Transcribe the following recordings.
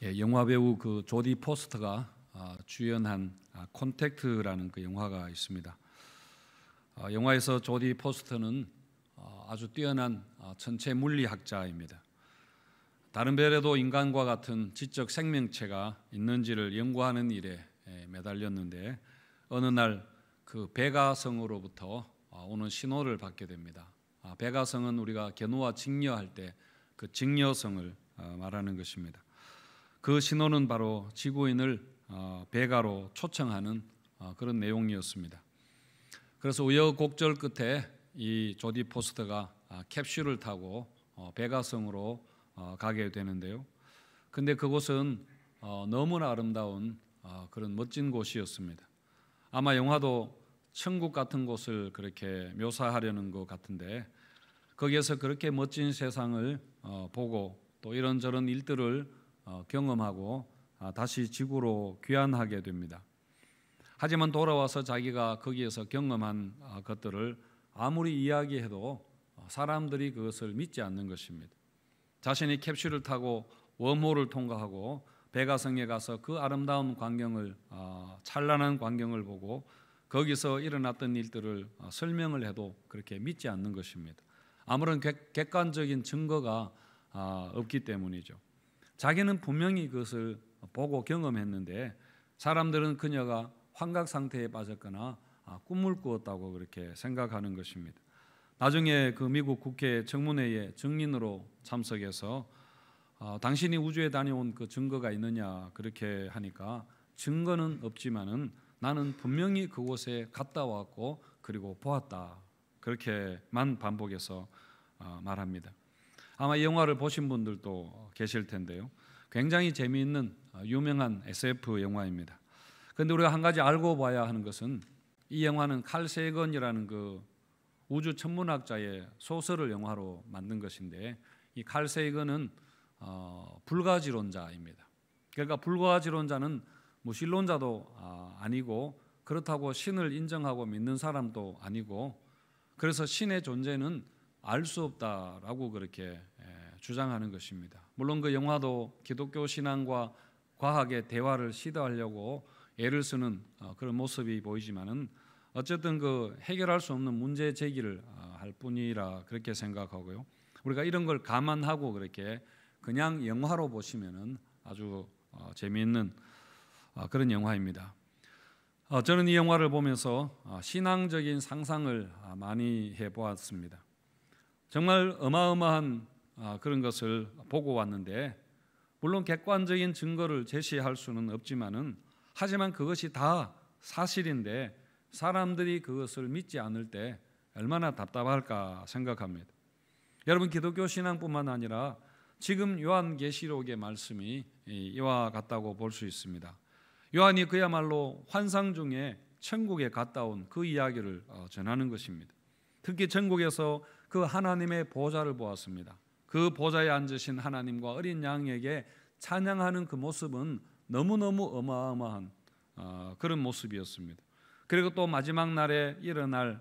영화 배우 그 조디 포스터가 주연한 콘택트라는 그 영화가 있습니다. 영화에서 조디 포스터는 아주 뛰어난 천체 물리학자입니다. 다른 별에도 인간과 같은 지적 생명체가 있는지를 연구하는 일에 매달렸는데 어느 날 그 베가성으로부터 오는 신호를 받게 됩니다. 베가성은 우리가 견우와 직녀할 때 그 직녀성을 말하는 것입니다. 그 신호는 바로 지구인을 베가로 초청하는 그런 내용이었습니다. 그래서 우여곡절 끝에 이 조디 포스터가 캡슐을 타고 베가성으로 가게 되는데요. 근데 그곳은 너무나 아름다운 그런 멋진 곳이었습니다. 아마 영화도 천국 같은 곳을 그렇게 묘사하려는 것 같은데 거기에서 그렇게 멋진 세상을 보고 또 이런저런 일들을 경험하고 다시 지구로 귀환하게 됩니다. 하지만 돌아와서 자기가 거기에서 경험한 것들을 아무리 이야기해도 사람들이 그것을 믿지 않는 것입니다. 자신이 캡슐을 타고 웜홀을 통과하고 베가성에 가서 그 아름다운 광경을 찬란한 광경을 보고 거기서 일어났던 일들을 설명을 해도 그렇게 믿지 않는 것입니다. 아무런 객관적인 증거가 없기 때문이죠. 자기는 분명히 그것을 보고 경험했는데 사람들은 그녀가 환각 상태에 빠졌거나 꿈을 꾸었다고 그렇게 생각하는 것입니다. 나중에 그 미국 국회 청문회에 증인으로 참석해서 당신이 우주에 다녀온 그 증거가 있느냐 그렇게 하니까 증거는 없지만은 나는 분명히 그곳에 갔다 왔고 그리고 보았다 그렇게만 반복해서 말합니다. 아마 이 영화를 보신 분들도 계실 텐데요. 굉장히 재미있는 유명한 SF 영화입니다. 그런데 우리가 한 가지 알고 봐야 하는 것은 이 영화는 칼 세건이라는 그 우주 천문학자의 소설을 영화로 만든 것인데 이 칼 세건은 불가지론자입니다. 그러니까 불가지론자는 신론자도 아니고 그렇다고 신을 인정하고 믿는 사람도 아니고 그래서 신의 존재는 알 수 없다라고 그렇게 주장하는 것입니다. 물론 그 영화도 기독교 신앙과 과학의 대화를 시도하려고 애를 쓰는 그런 모습이 보이지만은 어쨌든 그 해결할 수 없는 문제 제기를 할 뿐이라 그렇게 생각하고요. 우리가 이런 걸 감안하고 그렇게 그냥 영화로 보시면은 아주 재미있는 그런 영화입니다. 저는 이 영화를 보면서 신앙적인 상상을 많이 해보았습니다. 정말 어마어마한 그런 것을 보고 왔는데 물론 객관적인 증거를 제시할 수는 없지만은 하지만 그것이 다 사실인데 사람들이 그것을 믿지 않을 때 얼마나 답답할까 생각합니다. 여러분 기독교 신앙뿐만 아니라 지금 요한계시록의 말씀이 이와 같다고 볼 수 있습니다. 요한이 그야말로 환상 중에 천국에 갔다 온 그 이야기를 전하는 것입니다. 특히 천국에서 그 하나님의 보좌를 보았습니다. 그 보좌에 앉으신 하나님과 어린 양에게 찬양하는 그 모습은 너무너무 어마어마한 그런 모습이었습니다. 그리고 또 마지막 날에 일어날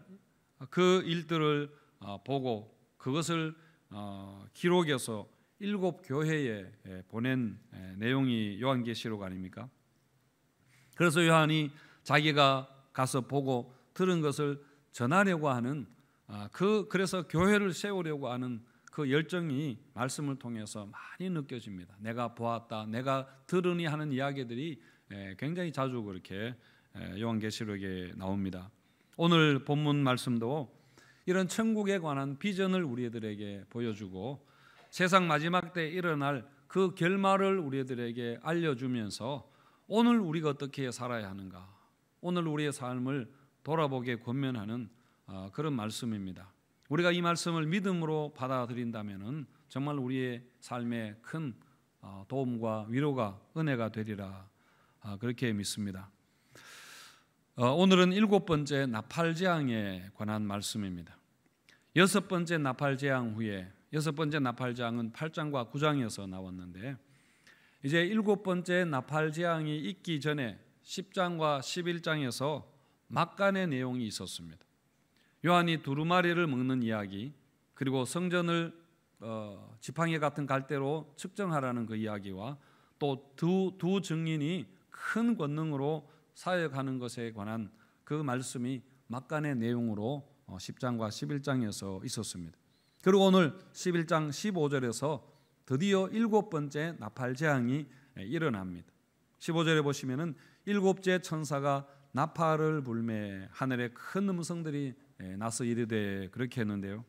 그 일들을 보고 그것을 기록해서 7 교회에 보낸 내용이 요한계시록 아닙니까? 그래서 요한이 자기가 가서 보고 들은 것을 전하려고 하는 그래서 교회를 세우려고 하는 그 열정이 말씀을 통해서 많이 느껴집니다. 내가 보았다, 내가 들으니 하는 이야기들이 굉장히 자주 그렇게 요한계시록에 나옵니다. 오늘 본문 말씀도 이런 천국에 관한 비전을 우리들에게 보여주고 세상 마지막 때 일어날 그 결말을 우리들에게 알려주면서 오늘 우리가 어떻게 살아야 하는가, 오늘 우리의 삶을 돌아보게 권면하는 그런 말씀입니다. 우리가 이 말씀을 믿음으로 받아들인다면 정말 우리의 삶에 큰 도움과 위로가 은혜가 되리라 그렇게 믿습니다. 오늘은 7번째 나팔재앙에 관한 말씀입니다. 6번째 나팔재앙 후에 6번째 나팔재앙은 8장과 9장에서 나왔는데 이제 7번째 나팔재앙이 있기 전에 10장과 11장에서 막간의 내용이 있었습니다. 요한이 두루마리를 먹는 이야기, 그리고 성전을 지팡이 같은 갈대로 측정하라는 그 이야기와 또 두 증인이 큰 권능으로 사역하는 것에 관한 그 말씀이 막간의 내용으로 10장과 11장에서 있었습니다. 그리고 오늘 11장 15절에서 드디어 7번째 나팔 재앙이 일어납니다. 15절에 보시면은 일곱째 천사가 나팔을 불매 하늘에 큰 음성들이 나서 이르되 그렇게 했는데요.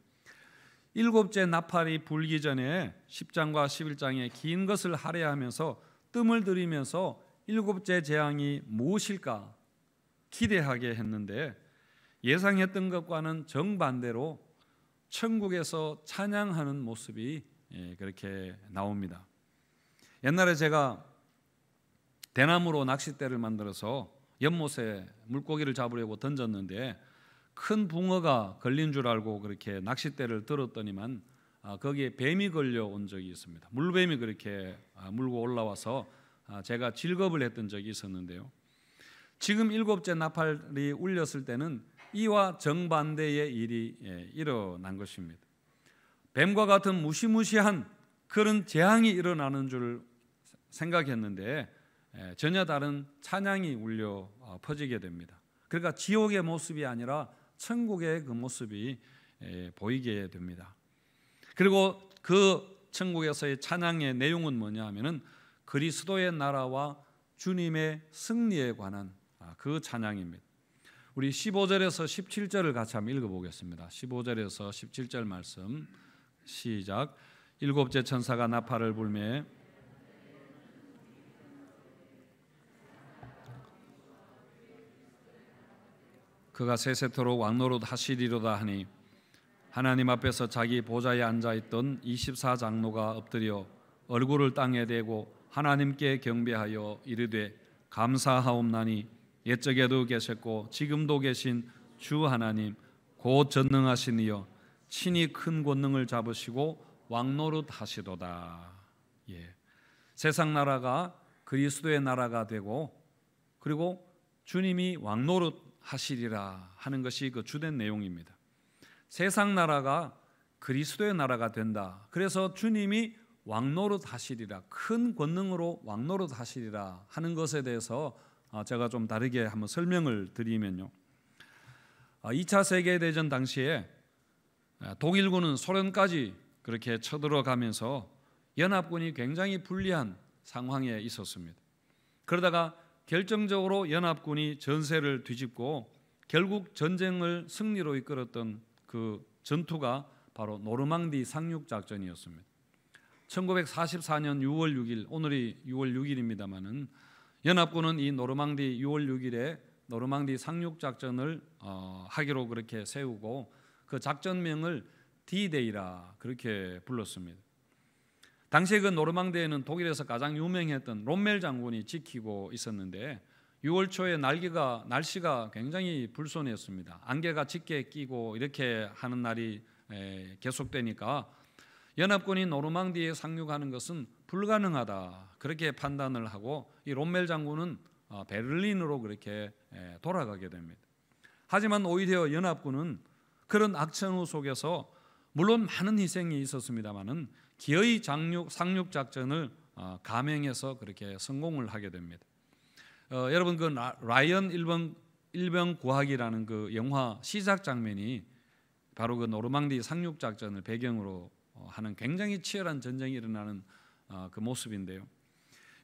일곱째 나팔이 불기 전에 10장과 11장에 긴 것을 할애하면서 뜸을 들이면서 일곱째 재앙이 무엇일까 기대하게 했는데 예상했던 것과는 정반대로 천국에서 찬양하는 모습이 그렇게 나옵니다. 옛날에 제가 대나무로 낚싯대를 만들어서 연못에 물고기를 잡으려고 던졌는데 큰 붕어가 걸린 줄 알고 그렇게 낚싯대를 들었더니만 거기에 뱀이 걸려온 적이 있습니다. 물뱀이 그렇게 물고 올라와서 제가 질겁을 했던 적이 있었는데요. 지금 일곱째 나팔이 울렸을 때는 이와 정반대의 일이 일어난 것입니다. 뱀과 같은 무시무시한 그런 재앙이 일어나는 줄 생각했는데 전혀 다른 찬양이 울려 퍼지게 됩니다. 그러니까 지옥의 모습이 아니라 천국의 그 모습이 보이게 됩니다. 그리고 그 천국에서의 찬양의 내용은 뭐냐 하면은 그리스도의 나라와 주님의 승리에 관한 그 찬양입니다. 우리 15절에서 17절을 같이 한번 읽어보겠습니다. 15절에서 17절 말씀 시작. 일곱째 천사가 나팔을 불매 그가 세세토록 왕노릇 하시리로다 하니 하나님 앞에서 자기 보좌에 앉아있던 24장로가 엎드려 얼굴을 땅에 대고 하나님께 경배하여 이르되 감사하옵나니 옛적에도 계셨고 지금도 계신 주 하나님 곧 전능하신 이여 친히 큰 권능을 잡으시고 왕노릇 하시도다. 세상 나라가 그리스도의 나라가 되고 그리고 주님이 왕노릇 하시리라 하는 것이 그 주된 내용입니다. 세상 나라가 그리스도의 나라가 된다. 그래서 주님이 왕노릇 하시리라, 큰 권능으로 왕노릇 하시리라 하는 것에 대해서 제가 좀 다르게 한번 설명을 드리면요. 2차 세계대전 당시에 독일군은 소련까지 그렇게 쳐들어가면서 연합군이 굉장히 불리한 상황에 있었습니다. 그러다가 결정적으로 연합군이 전세를 뒤집고 결국 전쟁을 승리로 이끌었던 그 전투가 바로 노르망디 상륙작전이었습니다. 1944년 6월 6일, 오늘이 6월 6일입니다마는 연합군은 이 노르망디 6월 6일에 노르망디 상륙작전을 하기로 그렇게 세우고 그 작전명을 D-Day라 그렇게 불렀습니다. 당시에 그 노르망디에는 독일에서 가장 유명했던 롬멜 장군이 지키고 있었는데 6월 초에 날씨가 굉장히 불손했습니다. 안개가 짙게 끼고 이렇게 하는 날이 계속되니까 연합군이 노르망디에 상륙하는 것은 불가능하다 그렇게 판단을 하고 이 롬멜 장군은 베를린으로 그렇게 돌아가게 됩니다. 하지만 오히려 연합군은 그런 악천후 속에서 물론 많은 희생이 있었습니다마는 기어이 상륙 작전을 감행해서 그렇게 성공을 하게 됩니다. 여러분 그 라이언 일병 구하기라는 그 영화 시작 장면이 바로 그 노르망디 상륙 작전을 배경으로 하는 굉장히 치열한 전쟁이 일어나는 그 모습인데요.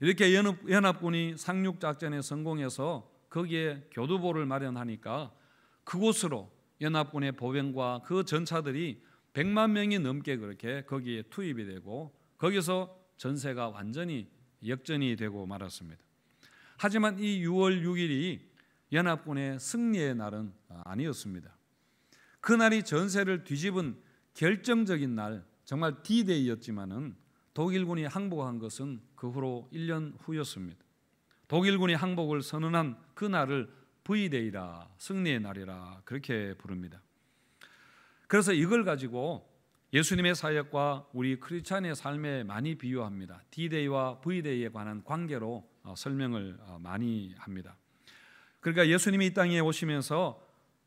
이렇게 연합군이 상륙 작전에 성공해서 거기에 교두보를 마련하니까 그곳으로 연합군의 보병과 그 전차들이 100만 명이 넘게 그렇게 거기에 투입이 되고 거기서 전세가 완전히 역전이 되고 말았습니다. 하지만 이 6월 6일이 연합군의 승리의 날은 아니었습니다. 그날이 전세를 뒤집은 결정적인 날, 정말 D-Day였지만은 독일군이 항복한 것은 그 후로 1년 후였습니다. 독일군이 항복을 선언한 그 날을 V-Day라, 승리의 날이라 그렇게 부릅니다. 그래서 이걸 가지고 예수님의 사역과 우리 크리스찬의 삶에 많이 비유합니다. D-Day와 V-Day에 관한 관계로 설명을 많이 합니다. 그러니까 예수님이 이 땅에 오시면서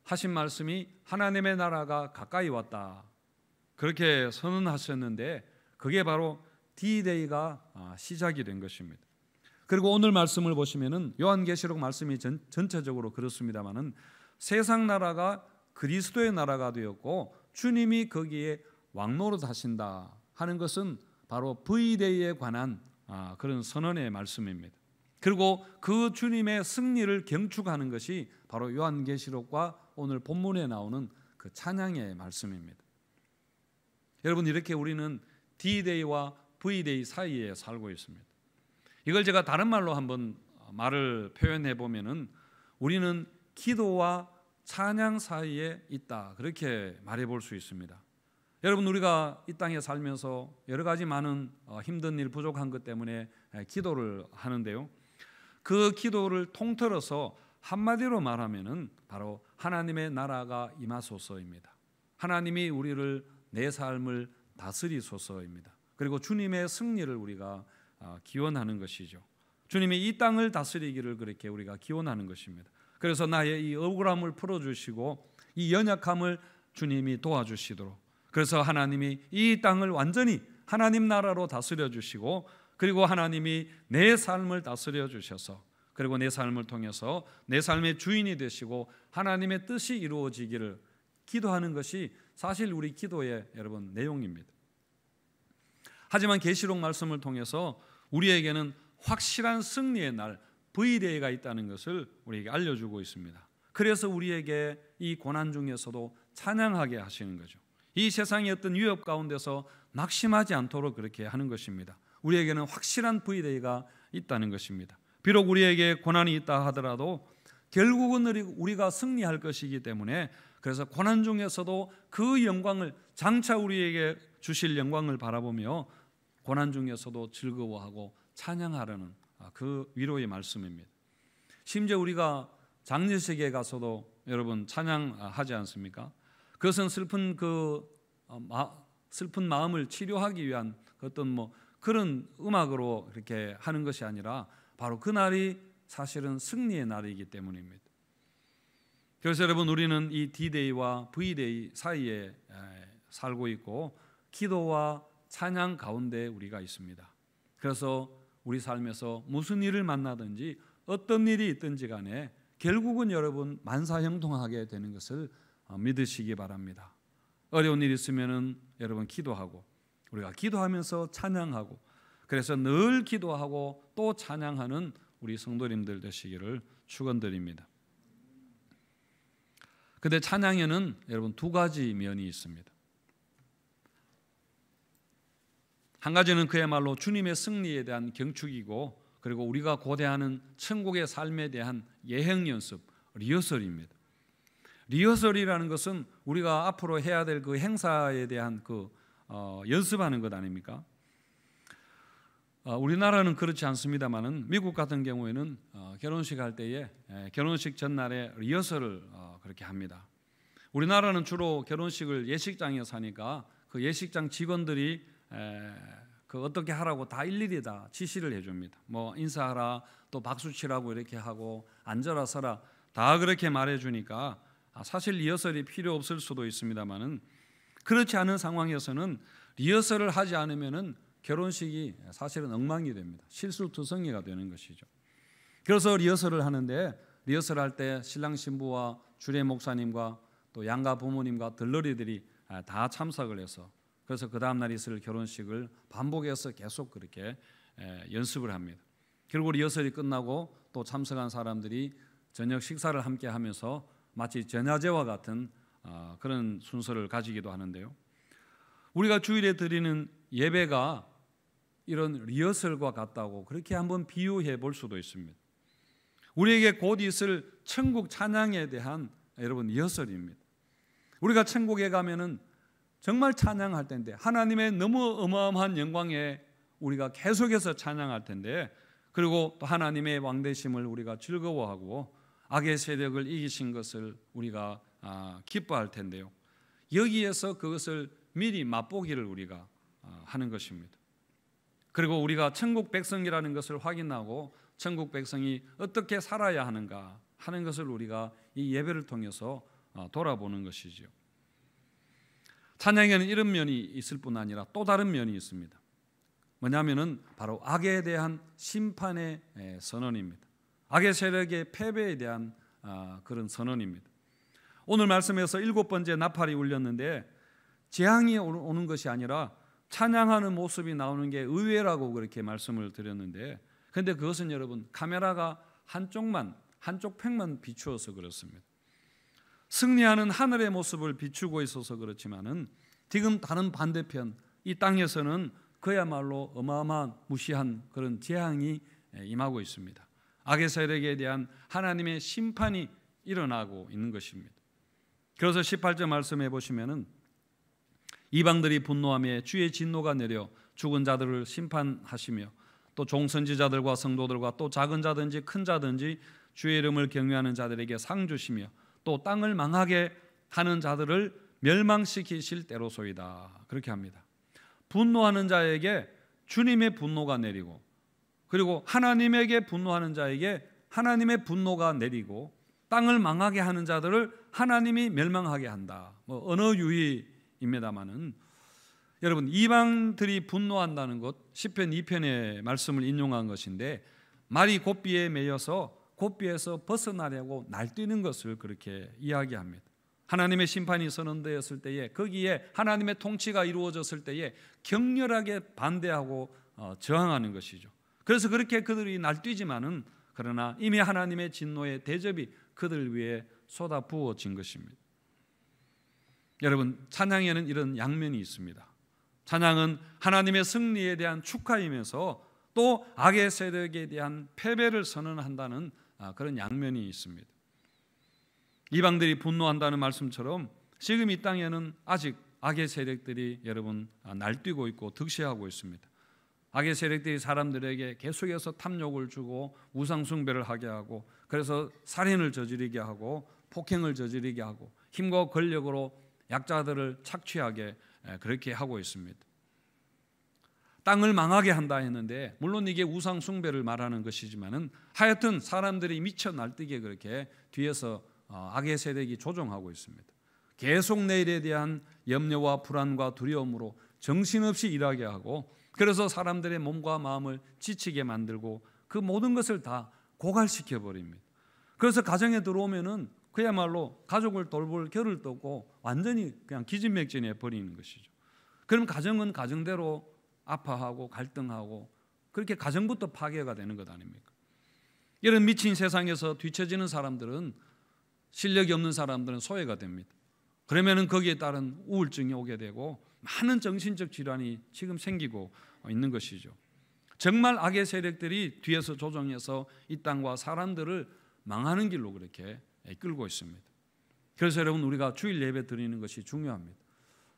하신 말씀이 하나님의 나라가 가까이 왔다 그렇게 선언하셨는데 그게 바로 D-Day가 시작이 된 것입니다. 그리고 오늘 말씀을 보시면은 요한계시록 말씀이 전체적으로 그렇습니다만은 세상 나라가 그리스도의 나라가 되었고 주님이 거기에 왕노릇 하신다 하는 것은 바로 V-Day에 관한 그런 선언의 말씀입니다. 그리고 그 주님의 승리를 경축하는 것이 바로 요한계시록과 오늘 본문에 나오는 그 찬양의 말씀입니다. 여러분, 이렇게 우리는 D-Day와 V-Day 사이에 살고 있습니다. 이걸 제가 다른 말로 한번 말을 표현해 보면은 우리는 기도와 찬양 사이에 있다, 그렇게 말해 볼 수 있습니다. 여러분, 우리가 이 땅에 살면서 여러 가지 많은 힘든 일, 부족한 것 때문에 기도를 하는데요, 그 기도를 통틀어서 한마디로 말하면은 바로 하나님의 나라가 임하소서입니다. 하나님이 우리를, 내 삶을 다스리소서입니다. 그리고 주님의 승리를 우리가 기원하는 것이죠. 주님이 이 땅을 다스리기를 그렇게 우리가 기원하는 것입니다. 그래서 나의 이 억울함을 풀어주시고 이 연약함을 주님이 도와주시도록, 그래서 하나님이 이 땅을 완전히 하나님 나라로 다스려 주시고, 그리고 하나님이 내 삶을 다스려 주셔서, 그리고 내 삶을 통해서 내 삶의 주인이 되시고 하나님의 뜻이 이루어지기를 기도하는 것이 사실 우리 기도의 여러분 내용입니다. 하지만 계시록 말씀을 통해서 우리에게는 확실한 승리의 날 V-Day가 있다는 것을 우리에게 알려주고 있습니다. 그래서 우리에게 이 고난 중에서도 찬양하게 하시는 거죠. 이 세상의 어떤 위협 가운데서 낙심하지 않도록 그렇게 하는 것입니다. 우리에게는 확실한 V-Day가 있다는 것입니다. 비록 우리에게 고난이 있다 하더라도 결국은 우리가 승리할 것이기 때문에, 그래서 고난 중에서도 그 영광을, 장차 우리에게 주실 영광을 바라보며 고난 중에서도 즐거워하고 찬양하라는 그 위로의 말씀입니다. 심지어 우리가 장례식에 가서도 여러분 찬양하지 않습니까? 그것은 슬픈 마음을 치료하기 위한 어떤 그런 음악으로 이렇게 하는 것이 아니라 바로 그 날이 사실은 승리의 날이기 때문입니다. 그래서 여러분, 우리는 이 D-Day와 V-Day 사이에 살고 있고 기도와 찬양 가운데 우리가 있습니다. 그래서 우리 삶에서 무슨 일을 만나든지 어떤 일이 있든지 간에 결국은 여러분 만사형통하게 되는 것을 믿으시기 바랍니다. 어려운 일 있으면은 여러분 기도하고, 우리가 기도하면서 찬양하고, 그래서 늘 기도하고 또 찬양하는 우리 성도님들 되시기를 축원드립니다. 근데 찬양에는 여러분 두 가지 면이 있습니다. 한 가지는 그야말로 주님의 승리에 대한 경축이고, 그리고 우리가 고대하는 천국의 삶에 대한 예행 연습, 리허설입니다. 리허설이라는 것은 우리가 앞으로 해야 될 그 행사에 대한 연습하는 것 아닙니까? 우리나라는 그렇지 않습니다만은 미국 같은 경우에는 결혼식 할 때에 결혼식 전날에 리허설을 그렇게 합니다. 우리나라는 주로 결혼식을 예식장에서 하니까 그 예식장 직원들이 어떻게 하라고 다 일일이 다 지시를 해줍니다. 인사하라, 또 박수 치라고 이렇게 하고, 앉아라 서라 다 그렇게 말해주니까 사실 리허설이 필요 없을 수도 있습니다만은, 그렇지 않은 상황에서는 리허설을 하지 않으면은 결혼식이 사실은 엉망이 됩니다. 실수투성이가 되는 것이죠. 그래서 리허설을 하는데, 리허설할 때 신랑 신부와 주례 목사님과 또 양가 부모님과 들러리들이 다 참석을 해서, 그래서 그 다음 날 있을 결혼식을 반복해서 계속 그렇게 연습을 합니다. 그리고 리허설이 끝나고 또 참석한 사람들이 저녁 식사를 함께 하면서 마치 전야제와 같은 그런 순서를 가지기도 하는데요. 우리가 주일에 드리는 예배가 이런 리허설과 같다고 그렇게 한번 비유해 볼 수도 있습니다. 우리에게 곧 있을 천국 찬양에 대한 여러분 리허설입니다. 우리가 천국에 가면은 정말 찬양할 텐데, 하나님의 너무 어마어마한 영광에 우리가 계속해서 찬양할 텐데, 그리고 또 하나님의 왕되심을 우리가 즐거워하고 악의 세력을 이기신 것을 우리가 기뻐할 텐데요. 여기에서 그것을 미리 맛보기를 우리가 하는 것입니다. 그리고 우리가 천국 백성이라는 것을 확인하고 천국 백성이 어떻게 살아야 하는가 하는 것을 우리가 이 예배를 통해서 돌아보는 것이죠. 찬양에는 이런 면이 있을 뿐 아니라 또 다른 면이 있습니다. 뭐냐면은 바로 악에 대한 심판의 선언입니다. 악의 세력의 패배에 대한 그런 선언입니다. 오늘 말씀에서 7번째 나팔이 울렸는데 재앙이 오는 것이 아니라 찬양하는 모습이 나오는 게 의외라고 그렇게 말씀을 드렸는데, 그런데 그것은 여러분 카메라가 한쪽 팽만 비추어서 그렇습니다. 승리하는 하늘의 모습을 비추고 있어서 그렇지만은 지금 다른 반대편 이 땅에서는 그야말로 어마어마한 무시한 그런 재앙이 임하고 있습니다. 악의 세력에 대한 하나님의 심판이 일어나고 있는 것입니다. 그래서 18절 말씀해 보시면은 이방들이 분노하며 주의 진노가 내려 죽은 자들을 심판하시며 또 종선지자들과 성도들과 또 작은 자든지 큰 자든지 주의 이름을 경외하는 자들에게 상 주시며 또 땅을 망하게 하는 자들을 멸망시키실 때로소이다. 그렇게 합니다. 분노하는 자에게 주님의 분노가 내리고, 그리고 하나님에게 분노하는 자에게 하나님의 분노가 내리고, 땅을 망하게 하는 자들을 하나님이 멸망하게 한다. 언어 유희입니다마는 여러분 이방들이 분노한다는 것 시편 2편의 말씀을 인용한 것인데, 말이 곱비에 매여서 곱비에서 벗어나려고 날뛰는 것을 그렇게 이야기합니다. 하나님의 심판이 선언되었을 때에, 거기에 하나님의 통치가 이루어졌을 때에 격렬하게 반대하고 저항하는 것이죠. 그래서 그렇게 그들이 날뛰지만은 그러나 이미 하나님의 진노의 대접이 그들 위에 쏟아 부어진 것입니다. 여러분 찬양에는 이런 양면이 있습니다. 찬양은 하나님의 승리에 대한 축하이면서 또 악의 세력에 대한 패배를 선언한다는 그런 양면이 있습니다. 이방들이 분노한다는 말씀처럼 지금 이 땅에는 아직 악의 세력들이 여러분 날뛰고 있고 득세하고 있습니다. 악의 세력들이 사람들에게 계속해서 탐욕을 주고 우상 숭배를 하게 하고, 그래서 살인을 저지르게 하고 폭행을 저지르게 하고 힘과 권력으로 약자들을 착취하게 그렇게 하고 있습니다. 땅을 망하게 한다 했는데 물론 이게 우상 숭배를 말하는 것이지만은 하여튼 사람들이 미쳐 날뛰게 그렇게 뒤에서 악의 세력이 조종하고 있습니다. 계속 내일에 대한 염려와 불안과 두려움으로 정신없이 일하게 하고, 그래서 사람들의 몸과 마음을 지치게 만들고 그 모든 것을 다 고갈시켜 버립니다. 그래서 가정에 들어오면은 그야말로 가족을 돌볼 겨를도 없고 완전히 그냥 기진맥진해 버리는 것이죠. 그럼 가정은 가정대로 아파하고 갈등하고 그렇게 가정부터 파괴가 되는 것 아닙니까? 이런 미친 세상에서 뒤처지는 사람들은, 실력이 없는 사람들은 소외가 됩니다. 그러면은 거기에 따른 우울증이 오게 되고 많은 정신적 질환이 지금 생기고 있는 것이죠. 정말 악의 세력들이 뒤에서 조종해서 이 땅과 사람들을 망하는 길로 그렇게 끌고 있습니다. 그래서 여러분 우리가 주일 예배 드리는 것이 중요합니다.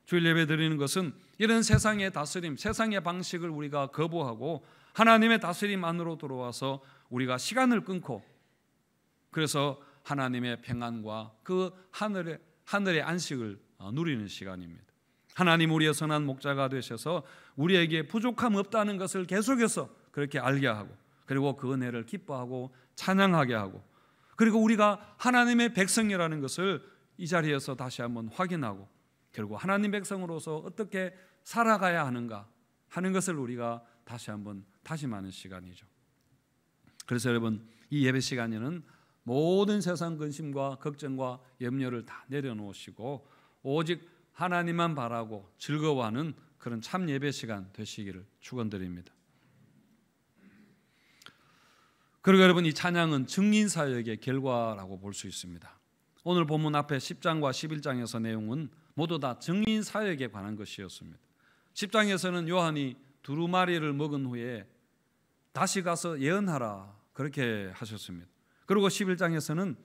주일 예배 드리는 것은 이런 세상의 다스림, 세상의 방식을 우리가 거부하고 하나님의 다스림 안으로 들어와서 우리가 시간을 끊고, 그래서 하나님의 평안과 그 하늘의 안식을 누리는 시간입니다. 하나님 우리의 선한 목자가 되셔서 우리에게 부족함 없다는 것을 계속해서 그렇게 알게 하고, 그리고 그 은혜를 기뻐하고 찬양하게 하고, 그리고 우리가 하나님의 백성이라는 것을 이 자리에서 다시 한번 확인하고, 결국 하나님 백성으로서 어떻게 살아가야 하는가 하는 것을 우리가 다시 한번 다짐하는 시간이죠. 그래서 여러분 이 예배 시간에는 모든 세상 근심과 걱정과 염려를 다 내려놓으시고 오직 하나님만 바라고 즐거워하는 그런 참 예배 시간 되시기를 축원드립니다. 그리고 여러분 이 찬양은 증인사역의 결과라고 볼 수 있습니다. 오늘 본문 앞에 10장과 11장에서 내용은 모두 다 증인사역에 관한 것이었습니다. 10장에서는 요한이 두루마리를 먹은 후에 다시 가서 예언하라 그렇게 하셨습니다. 그리고 11장에서는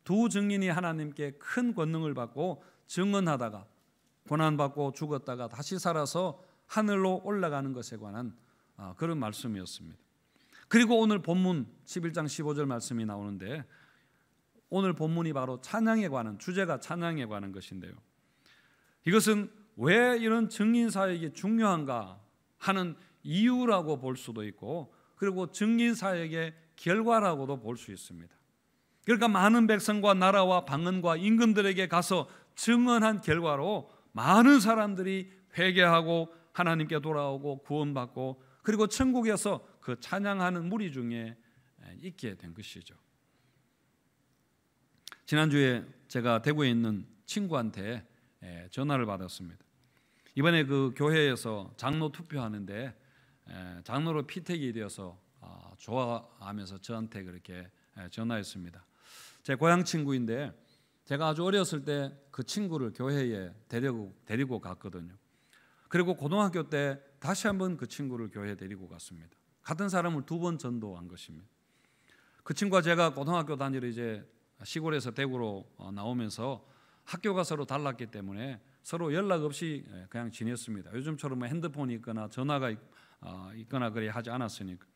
두 증인이 하나님께 큰 권능을 받고 증언하다가 고난받고 죽었다가 다시 살아서 하늘로 올라가는 것에 관한 그런 말씀이었습니다. 그리고 오늘 본문 11장 15절 말씀이 나오는데, 오늘 본문이 바로 찬양에 관한, 주제가 찬양에 관한 것인데요, 이것은 왜 이런 증인사역이 중요한가 하는 이유라고 볼 수도 있고, 그리고 증인사역의 결과라고도 볼 수 있습니다. 그러니까 많은 백성과 나라와 방언과 임금들에게 가서 증언한 결과로 많은 사람들이 회개하고 하나님께 돌아오고 구원받고, 그리고 천국에서 그 찬양하는 무리 중에 있게 된 것이죠. 지난주에 제가 대구에 있는 친구한테 전화를 받았습니다. 이번에 그 교회에서 장로 투표하는데 장로로 피택이 되어서 좋아하면서 저한테 그렇게 전화했습니다. 제 고향 친구인데 제가 아주 어렸을 때 그 친구를 교회에 데리고 갔거든요. 그리고 고등학교 때 다시 한번 그 친구를 교회에 데리고 갔습니다. 같은 사람을 2번 전도한 것입니다. 그 친구와 제가 고등학교 다니러 이제 시골에서 대구로 나오면서 학교가 서로 달랐기 때문에 서로 연락 없이 그냥 지냈습니다. 요즘처럼 핸드폰이 있거나 전화가 있거나 그래 하지 않았으니까.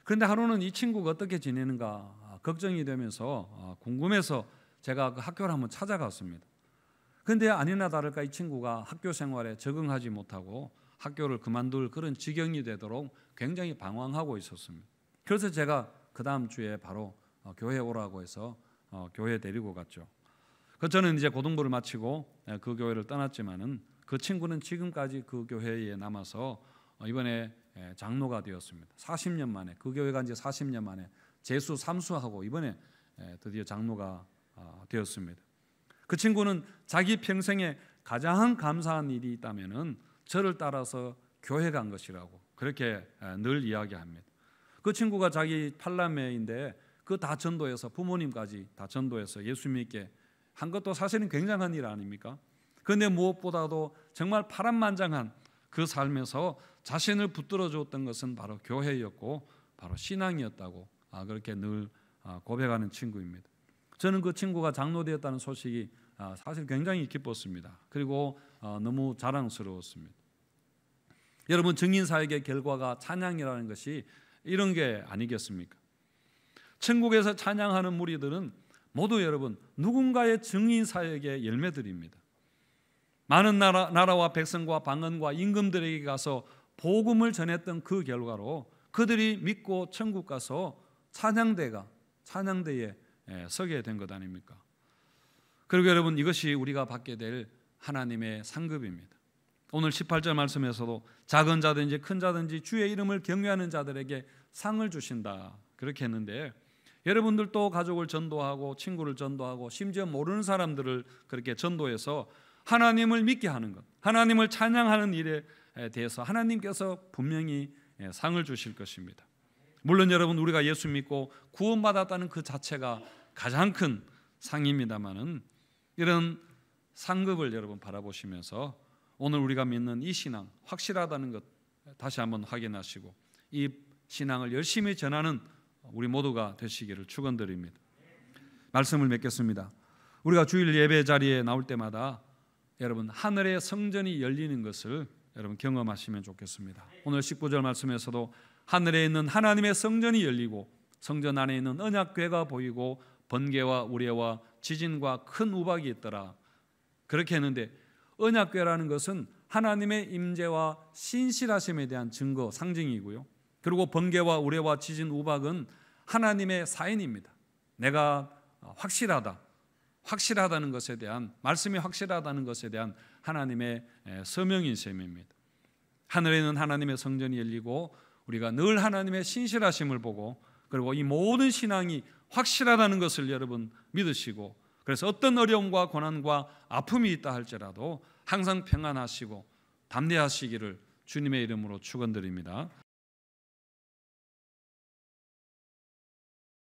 그런데 하루는 이 친구가 어떻게 지내는가 걱정이 되면서 궁금해서 제가 그 학교를 한번 찾아갔습니다. 그런데 아니나 다를까 이 친구가 학교 생활에 적응하지 못하고 학교를 그만둘 그런 지경이 되도록 굉장히 방황하고 있었습니다. 그래서 제가 그 다음 주에 바로 교회에 오라고 해서 교회에 데리고 갔죠. 저는 이제 고등부를 마치고 그 교회를 떠났지만은 그 친구는 지금까지 그 교회에 남아서 이번에 장로가 되었습니다. 40년 만에 그 교회가 이제 40년 만에 재수 삼수하고 이번에 드디어 장로가 되었습니다. 그 친구는 자기 평생에 가장 감사한 일이 있다면은 저를 따라서 교회 간 것이라고 그렇게 늘 이야기합니다. 그 친구가 자기 팔남매인데 그 다 전도해서 부모님까지 다 전도해서 예수 믿게 한 것도 사실은 굉장한 일 아닙니까? 그런데 무엇보다도 정말 파란만장한 그 삶에서 자신을 붙들어 주었던 것은 바로 교회였고 바로 신앙이었다고 그렇게 늘 고백하는 친구입니다. 저는 그 친구가 장로되었다는 소식이 사실 굉장히 기뻤습니다. 그리고 너무 자랑스러웠습니다. 여러분, 증인사역의 결과가 찬양이라는 것이 이런 게 아니겠습니까? 천국에서 찬양하는 무리들은 모두 여러분 누군가의 증인사역의 열매들입니다. 많은 나라와 백성과 방언과 임금들에게 가서 복음을 전했던 그 결과로 그들이 믿고 천국 가서 찬양대에 서게 된 것 아닙니까? 그리고 여러분, 이것이 우리가 받게 될 하나님의 상급입니다. 오늘 18절 말씀에서도 작은 자든지 큰 자든지 주의 이름을 경외하는 자들에게 상을 주신다 그렇게 했는데, 여러분들도 가족을 전도하고 친구를 전도하고 심지어 모르는 사람들을 그렇게 전도해서 하나님을 믿게 하는 것, 하나님을 찬양하는 일에 대해서 하나님께서 분명히 상을 주실 것입니다. 물론 여러분, 우리가 예수 믿고 구원받았다는 그 자체가 가장 큰 상입니다만은 이런 상급을 여러분 바라보시면서 오늘 우리가 믿는 이 신앙 확실하다는 것 다시 한번 확인하시고 이 신앙을 열심히 전하는 우리 모두가 되시기를 축원드립니다. 말씀을 맺겠습니다. 우리가 주일 예배 자리에 나올 때마다 여러분 하늘의 성전이 열리는 것을 여러분 경험하시면 좋겠습니다. 오늘 19절 말씀에서도 하늘에 있는 하나님의 성전이 열리고 성전 안에 있는 언약궤가 보이고 번개와 우레와 지진과 큰 우박이 있더라 그렇게 했는데, 언약궤라는 것은 하나님의 임재와 신실하심에 대한 증거, 상징이고요. 그리고 번개와 우레와 지진, 우박은 하나님의 사인입니다. 내가 확실하다는 것에 대한, 말씀이 확실하다는 것에 대한 하나님의 서명인 셈입니다. 하늘에는 하나님의 성전이 열리고 우리가 늘 하나님의 신실하심을 보고, 그리고 이 모든 신앙이 확실하다는 것을 여러분 믿으시고, 그래서 어떤 어려움과 고난과 아픔이 있다 할지라도 항상 평안하시고 담대하시기를 주님의 이름으로 축원드립니다.